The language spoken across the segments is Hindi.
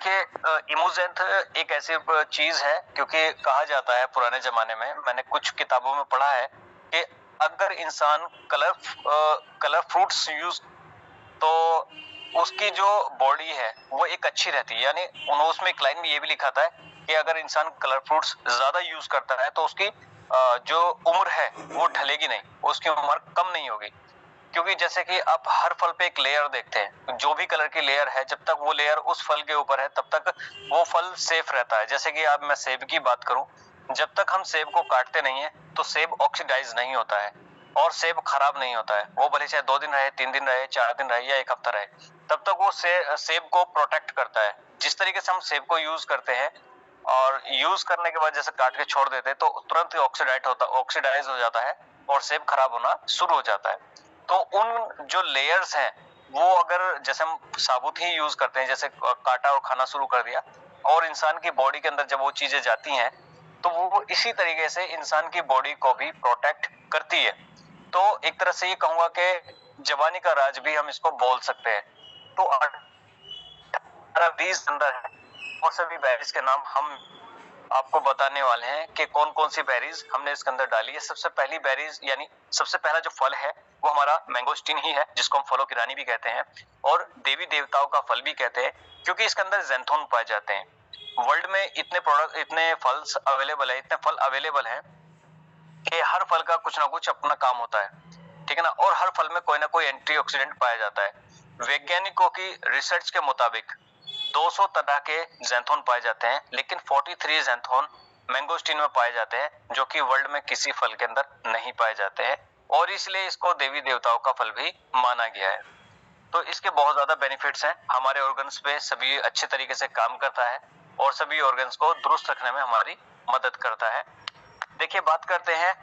देखिए इमोजेंथ एक ऐसी चीज है, क्योंकि कहा जाता है पुराने जमाने में, मैंने कुछ किताबों में पढ़ा है कि अगर इंसान कलर फ्रूट्स यूज तो उसकी जो बॉडी है वो एक अच्छी रहती है। यानी उन्होंने उसमें एक लाइन में ये भी लिखा था कि अगर इंसान कलर फ्रूट्स ज्यादा यूज करता है तो उसकी जो उम्र है वो ढलेगी नहीं, उसकी उम्र कम नहीं होगी। क्योंकि जैसे कि आप हर फल पे एक लेयर देखते हैं, जो भी कलर की लेयर है जब तक वो लेयर उस फल के ऊपर है तब तक वो फल सेफ रहता है। जैसे कि अब मैं सेब की बात करूं, जब तक हम सेब को काटते नहीं है तो सेब ऑक्सीडाइज नहीं होता है और सेब खराब नहीं होता है। वो भले चाहे 2 दिन रहे, 3 दिन रहे, 4 दिन रहे या 1 हफ्ता रहे, तब तक वो सेब को प्रोटेक्ट करता है। जिस तरीके से हम सेब को यूज करते हैं और यूज करने के बाद जैसे काट के छोड़ देते हैं तो तुरंत ऑक्सीडाइज हो जाता है और सेब खराब होना शुरू हो जाता है। तो उन जो लेयर्स हैं वो अगर जैसे हम साबुत ही यूज करते हैं, जैसे काटा और खाना शुरू कर दिया, और इंसान की बॉडी के अंदर जब वो चीजें जाती हैं तो वो इसी तरीके से इंसान की बॉडी को भी प्रोटेक्ट करती है। तो एक तरह से ये कहूंगा कि जवानी का राज भी हम इसको बोल सकते हैं। तो 18-20 अंदर है वो सभी बेरीज के नाम हम आपको बताने वाले हैं कि कौन कौन सी बेरीज हमने इसके अंदर डाली है। सबसे पहली बेरीज यानी सबसे पहला जो फल है वो हमारा मैंगोस्टीन ही है, जिसको हम फलों की रानी भी कहते हैं और देवी देवताओं का फल भी कहते हैं, क्योंकि इसके अंदर ज़ैंथोन पाए जाते हैं। वर्ल्ड में इतने फल्स अवेलेबल है, इतने फल अवेलेबल हैं कि हर फल का कुछ ना कुछ अपना काम होता है, ठीक है ना। और हर फल में कोई ना कोई एंटीऑक्सीडेंट पाया जाता है। वैज्ञानिकों की रिसर्च के मुताबिक 200 तरह के ज़ैंथोन पाए जाते हैं, लेकिन 43 ज़ैंथोन मैंगोस्टीन में पाए जाते हैं, जो कि वर्ल्ड में किसी फल के अंदर नहीं पाए जाते हैं, और इसलिए इसको देवी देवताओं का फल भी माना गया है। तो इसके बहुत ज्यादा बेनिफिट्स हैं, हमारे ऑर्गन्स पे सभी अच्छे तरीके से काम करता है और सभी ऑर्गन्स को दुरुस्त रखने में हमारी मदद करता है। देखिए बात करते हैं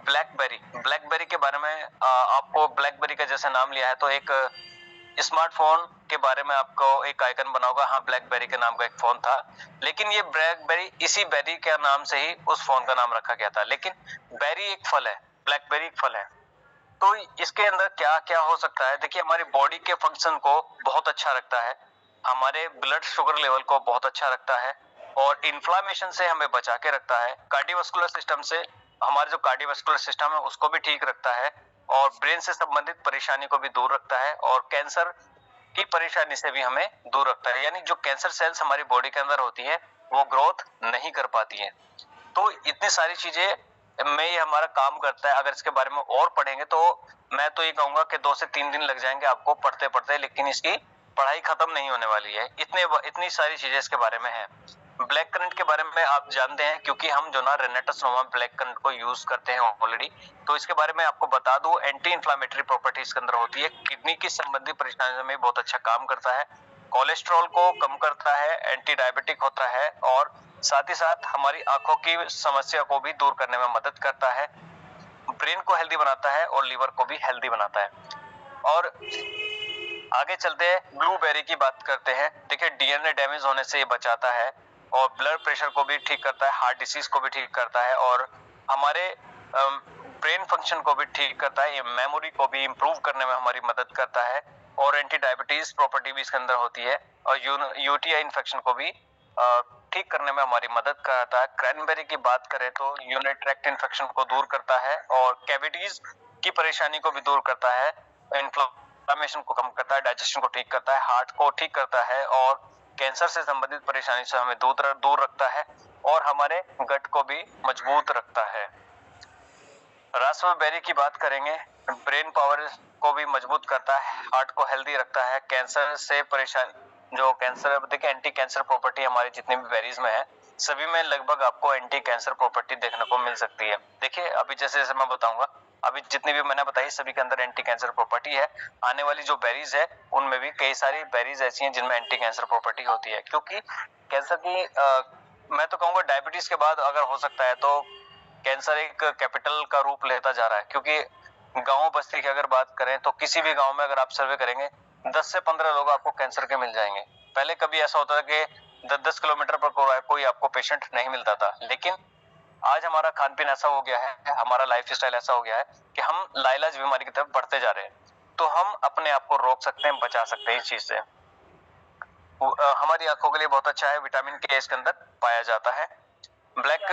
ब्लैकबेरी के बारे में। आपको ब्लैकबेरी का जैसे नाम लिया है तो एक स्मार्टफोन के बारे में आपको एक आइकन बना होगा, हाँ ब्लैकबेरी के नाम का एक फोन था, लेकिन ये ब्लैकबेरी इसी बेरी के नाम से ही उस फोन का नाम रखा गया था। लेकिन बेरी एक फल है, ब्लैकबेरी एक फल है। तो इसके अंदर क्या क्या हो सकता है, देखिए हमारी बॉडी के फंक्शन को बहुत अच्छा रखता है, हमारे ब्लड शुगर लेवल को बहुत अच्छा रखता है और इन्फ्लामेशन से हमें बचा के रखता है। कार्डियोवास्कुलर सिस्टम से हमारे जो कार्डियोवास्कुलर सिस्टम है उसको भी ठीक रखता है और ब्रेन से संबंधित परेशानी को भी दूर रखता है और कैंसर की परेशानी से भी हमें दूर रखता है। यानी जो कैंसर सेल्स हमारी बॉडी के अंदर होती है वो ग्रोथ नहीं कर पाती है। तो इतनी सारी चीजें में ये हमारा काम करता है। अगर इसके बारे में और पढ़ेंगे तो मैं तो ये कहूंगा कि 2 से 3 दिन लग जाएंगे आपको पढ़ते पढ़ते, लेकिन इसकी पढ़ाई खत्म नहीं होने वाली है, इतनी सारी चीजें इसके बारे में है। ब्लैक करंट के बारे में आप जानते हैं, क्योंकि हम जो ना रेनेटस नोवा ब्लैक करंट को यूज करते हैं ऑलरेडी, तो इसके बारे में आपको बता दूं, एंटी इंफ्लेमेटरी प्रॉपर्टी इसके अंदर होती है, किडनी की संबंधित परेशानियों में बहुत अच्छा काम करता है, कोलेस्ट्रॉल को कम करता है, एंटी डायबिटिक होता है और साथ ही साथ हमारी आंखों की समस्या को भी दूर करने में मदद करता है, ब्रेन को हेल्दी बनाता है और लीवर को भी हेल्दी बनाता है। और आगे चलते हैं, ब्लूबेरी की बात करते हैं। देखिए डीएनए डैमेज होने से ये बचाता है और ब्लड प्रेशर को भी ठीक करता है, हार्ट डिसीज को भी ठीक करता है और हमारे ब्रेन फंक्शन को भी ठीक करता है, ये मेमोरी को भी इंप्रूव करने में हमारी मदद करता है और एंटी डायबिटीज प्रॉपर्टी भी इसके अंदर होती है और यूटीआई इन्फेक्शन को भी ठीक करने में हमारी मदद करता है। क्रैनबेरी की बात करें तो यूरिनरी ट्रैक्ट इन्फेक्शन को दूर करता है और कैविटीज की परेशानी को भी दूर करता है, इन्फ्लेमेशन को कम करता है, डाइजेशन को ठीक करता है, हार्ट को ठीक करता है और कैंसर से संबंधित परेशानी से हमें दूर रखता है और हमारे गट को भी मजबूत रखता है। रास्पबेरी की बात करेंगे, ब्रेन पावर को भी मजबूत करता है, हार्ट को हेल्दी रखता है, कैंसर से परेशान जो कैंसर, देखिए एंटी कैंसर प्रॉपर्टी हमारी जितनी भी बेरीज में है सभी में लगभग आपको एंटी कैंसर प्रॉपर्टी देखने को मिल सकती है। देखिए अभी जैसे जैसे मैं बताऊंगा, अभी जितनी भी मैंने बताई सभी के अंदर एंटी कैंसर प्रॉपर्टी है। आने वाली जो बेरीज है उनमें भी कई सारी बेरीज ऐसी हैं जिनमें एंटी कैंसर प्रॉपर्टी होती है, क्योंकि कैंसर की मैं तो कहूंगा डायबिटीज के बाद अगर हो सकता है तो कैंसर एक कैपिटल का रूप लेता जा रहा है। क्योंकि गांव बस्ती की अगर बात करें तो किसी भी गांव में अगर आप सर्वे करेंगे 10 से 15 लोग आपको कैंसर के मिल जाएंगे। पहले कभी ऐसा होता था कि 10-10 किलोमीटर पर कोई आपको पेशेंट नहीं मिलता था, लेकिन आज हमारा खान पीन ऐसा हो गया है, हमारा लाइफ स्टाइल ऐसा हो गया है कि हम लाइलाज बीमारी की तरफ बढ़ते जा रहे हैं। तो हम अपने आप को रोक सकते हैं, बचा सकते हैं इस चीज से। हमारी आंखों के लिए बहुत अच्छा है। विटामिन के इसके अंदर पाया जाता है। ब्लैक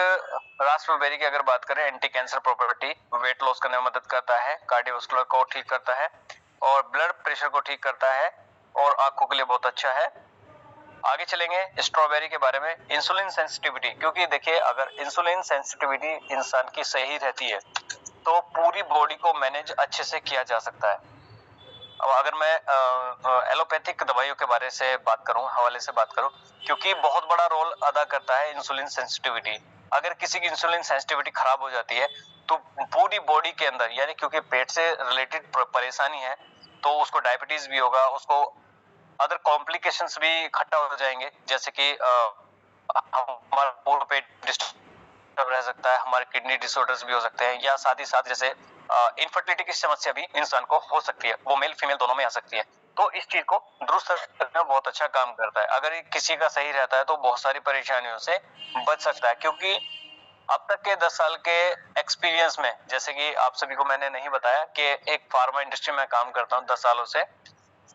रास्पबेरी की अगर बात करें, anti cancer property, weight loss करने में मदद करता है, कार्डियोवास्कुलर को ठीक करता है और ब्लड प्रेशर को ठीक करता है और आंखों के लिए बहुत अच्छा है। आगे चलेंगे स्ट्रॉबेरी के बारे में, इंसुलिन सेंसिटिविटी, क्योंकि देखिए अगर इंसुलिन सेंसिटिविटी इंसान की सही रहती है तो पूरी बॉडी को मैनेज अच्छे से किया जा सकता है। अब अगर मैं एलोपैथिक दवाइयों के बारे से बात करूं, हवाले से बात करूं, क्योंकि बहुत बड़ा रोल अदा करता है इंसुलिन सेंसिटिविटी। अगर किसी की इंसुलिन सेंसिटिविटी खराब हो जाती है तो पूरी बॉडी के अंदर, यानी क्योंकि पेट से रिलेटेड परेशानी है तो उसको डायबिटीज भी होगा, उसको अदर कॉम्प्लिकेशंस भी इकट्ठा हो जाएंगे, जैसे कि हमारा पूरा पेट डिस्टर्ब रह सकता है, हमारे किडनी डिसऑर्डर्स भी हो सकते हैं, या साथ ही साथ जैसे इनफर्टिलिटी की समस्या भी इंसान को हो सकती है, वो मेल फीमेल दोनों में आ सकती है। तो इस चीज को दुरुस्त करने में बहुत अच्छा काम करता है। अगर ये किसी का सही रहता है तो बहुत सारी परेशानियों से बच सकता है, क्योंकि अब तक के 10 साल के एक्सपीरियंस में, जैसे कि आप सभी को मैंने नहीं बताया कि एक फार्मा इंडस्ट्री में काम करता हूँ 10 सालों से,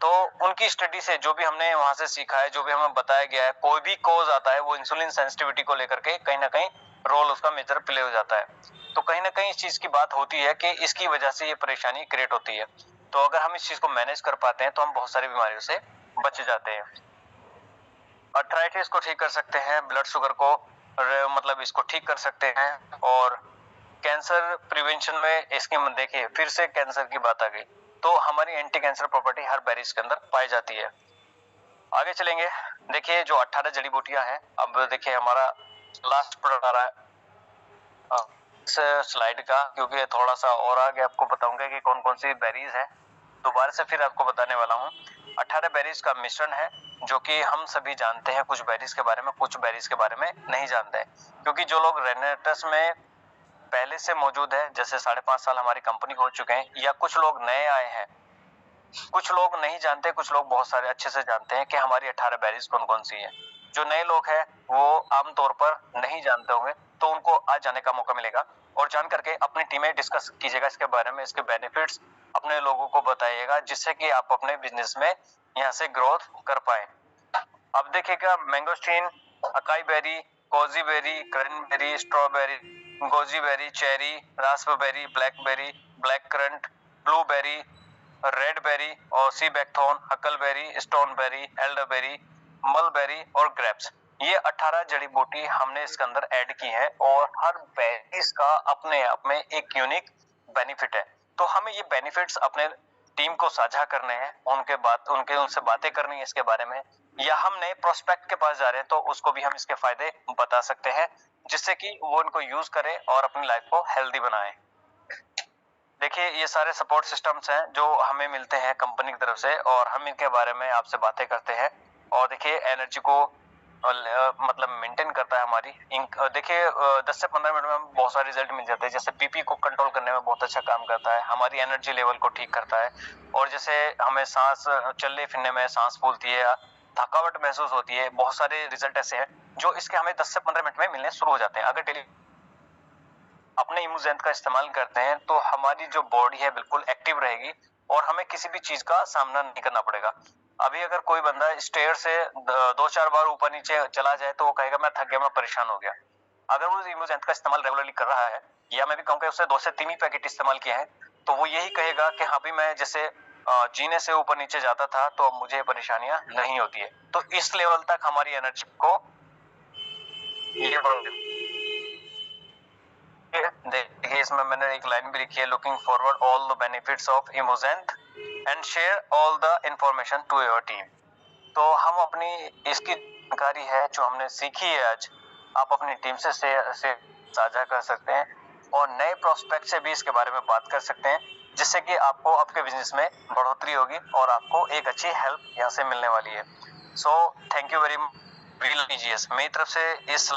तो उनकी स्टडी से जो भी हमने वहां से सीखा है, जो भी हमें बताया गया है, कोई भी कॉज आता है वो इंसुलिन सेंसिटिविटी को लेकर के कहीं ना कहीं रोल उसका मेजर प्ले हो जाता है। तो कहीं ना कहीं इस चीज की बात होती है कि इसकी वजह से ये परेशानी क्रिएट होती है। तो अगर हम इस चीज को मैनेज कर पाते हैं तो हम बहुत सारी बीमारियों से बच जाते हैं। अर्थराइटिस को ठीक कर सकते हैं, ब्लड शुगर को मतलब इसको ठीक कर सकते हैं, और कैंसर प्रिवेंशन में इसकी देखिए फिर से कैंसर की बात आ गई, तो हमारी एंटी कैंसर प्रॉपर्टी हर बेरीज के अंदर पाई जाती है। आगे चलेंगे, देखिए जो 18 जड़ी बूटियां हैं, अब देखिए हमारा लास्ट प्रोडक्ट आ रहा है इस स्लाइड का, क्योंकि थोड़ा सा और आगे आपको बताऊंगा कि कौन कौन सी बेरीज है। दोबारा से फिर आपको बताने वाला हूँ। 18 बेरीज का मिश्रण है जो कि हम सभी जानते हैं, कुछ बेरीज के बारे में, कुछ बेरीज के बारे में नहीं जानते हैं, क्योंकि जो लोग रेनेटस में पहले से मौजूद है, जैसे 5.5 साल हमारी कंपनी हो चुके हैं, या कुछ लोग नए आए हैं, कुछ लोग नहीं जानते, कुछ लोग बहुत सारे अच्छे से जानते हैं कि हमारी 18 बेरीज कौन कौन सी है। जो नए लोग हैं वो आमतौर पर नहीं जानते होंगे, तो उनको आज जाने का मौका मिलेगा और जान करके अपनी टीम में डिस्कस कीजिएगा इसके बारे में, इसके बेनिफिट्स अपने लोगों को बताइएगा, जिससे कि आप अपने बिजनेस में यहाँ से ग्रोथ कर पाए। अब देखिएगा, mangosteen, acai berry, goji berry, cranberry, strawberry, goji berry, cherry, raspberry, blackberry, black currant, blueberry, red berry और sea buckthorn, huckleberry, stoneberry, elderberry, mulberry और ग्रेप्स, ये 18 जड़ी बूटी हमने इसके अंदर ऐड की है, और हर बेरीज का अपने आप में एक यूनिक बेनिफिट है। तो हमें ये बेनिफिट्स अपने टीम को साझा करने हैं, उनसे बातें करनी है इसके बारे में, या हम नए प्रोस्पेक्ट के पास जा रहे हैं तो उसको भी हम इसके फायदे बता सकते हैं, जिससे कि वो इनको यूज करें और अपनी लाइफ को हेल्दी बनाएं। देखिए ये सारे सपोर्ट सिस्टम्स हैं जो हमें मिलते हैं कंपनी की तरफ से, और हम इनके बारे में आपसे बातें करते हैं। और देखिए एनर्जी को मतलब मेंटेन करता है हमारी। देखिए 10 से 15 मिनट में हम बहुत सारे रिजल्ट मिल जाते हैं। जैसे बीपी को कंट्रोल करने में बहुत अच्छा काम करता है, हमारी एनर्जी लेवल को ठीक करता है, और जैसे हमें सांस चलने फिरने में सांस फूलती है, थकावट महसूस होती है, बहुत सारे रिजल्ट ऐसे हैं जो इसके हमें 10 से 15 मिनट में मिलने शुरू हो जाते हैं। अगर डेली अपने इमोजेंट का इस्तेमाल करते हैं तो हमारी जो बॉडी है बिल्कुल एक्टिव रहेगी और हमें किसी भी चीज का सामना नहीं करना पड़ेगा। अभी अगर कोई बंदा स्टेयर से 2-4 बार ऊपर नीचे चला जाए तो वो कहेगा मैं थक गया, मैं परेशान हो गया। अगर वो इमोजेंट का इस्तेमाल रेगुलरली कर रहा है, या मैं भी कहूँगा उसने 2 से 3 ही पैकेट इस्तेमाल किए हैं, तो वो यही कहेगा कि हाँ भी मैं जैसे जीने से ऊपर नीचे जाता था तो अब मुझे परेशानियां नहीं होती है। तो इस लेवल तक हमारी एनर्जी को ये देखिए, इसमें मैंने एक लाइन भी लिखी है, looking forward all the benefits of emogent and share all the information to your team. तो हम अपनी इसकी जानकारी है जो हमने सीखी है आज, आप अपनी टीम से साझा कर सकते हैं, और नए प्रोस्पेक्ट से भी इसके बारे में बात कर सकते हैं, जिससे कि आपको आपके बिजनेस में बढ़ोतरी होगी और आपको एक अच्छी हेल्प यहाँ से मिलने वाली है। So thank you very much. मेरी तरफ से इस